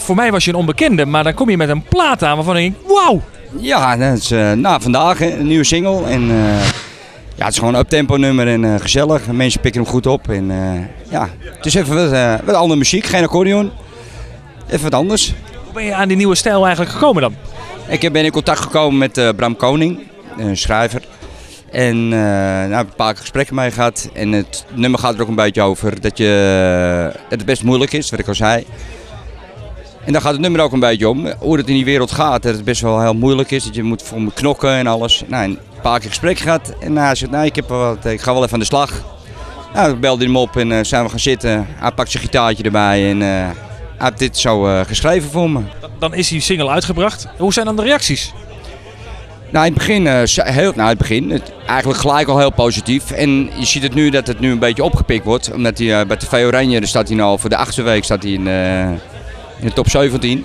voor mij was je een onbekende, maar dan kom je met een plaat aan waarvan ik denk, wauw! Ja, dat is vandaag een nieuwe single. En, ja, het is gewoon een uptempo nummer en gezellig. Mensen pikken hem goed op. En, ja, het is even wat andere muziek, geen accordeon. Even wat anders. Hoe ben je aan die nieuwe stijl eigenlijk gekomen dan? Ik ben in contact gekomen met Bram Koning, een schrijver. En nou, heb een paar gesprekken mee gehad. En het nummer gaat er ook een beetje over dat het best moeilijk is, wat ik al zei. En daar gaat het nummer ook een beetje om. Hoe het in die wereld gaat, dat het best wel heel moeilijk is. Dat je moet voor me knokken en alles. Nou, een paar keer gesprek gehad. En hij zegt, nou, ik ga wel even aan de slag. Nou, ik belde hem op en zijn we gaan zitten. Hij pakt zijn gitaartje erbij en hij heeft dit zo geschreven voor me. Dan is die single uitgebracht. Hoe zijn dan de reacties? Nou, in het begin, eigenlijk gelijk al heel positief. En je ziet het nu dat het nu een beetje opgepikt wordt. Omdat hij bij TV Oranje, daar staat hij nou voor de 8e week staat hij in de top 17.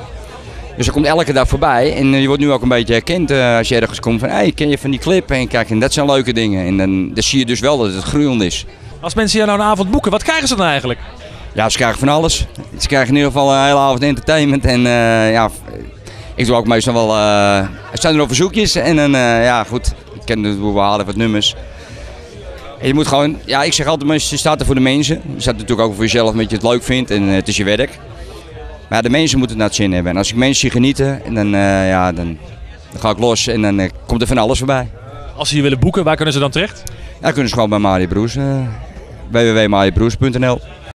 Dus hij komt elke dag voorbij. En je wordt nu ook een beetje herkend als je ergens komt van, hey, ken je van die clip? En kijk, en dat zijn leuke dingen. En dan zie je dus wel dat het groeiend is. Als mensen jou nou een avond boeken, wat krijgen ze dan eigenlijk? Ja, ze krijgen van alles. Ze krijgen in ieder geval een hele avond entertainment. En ja, ik doe ook meestal wel, er staan er nog verzoekjes. En dan, ja goed, we halen wat nummers. En je moet gewoon, ja, ik zeg altijd, je staat er voor de mensen. Je staat natuurlijk ook voor jezelf, omdat je het leuk vindt en het is je werk. Maar ja, de mensen moeten het naar het zin hebben. En als ik mensen zie genieten, en dan ga ik los en dan komt er van alles voorbij. Als ze je willen boeken, waar kunnen ze dan terecht? Ja, dan kunnen ze gewoon bij Mario Broers, www.mariobroers.nl.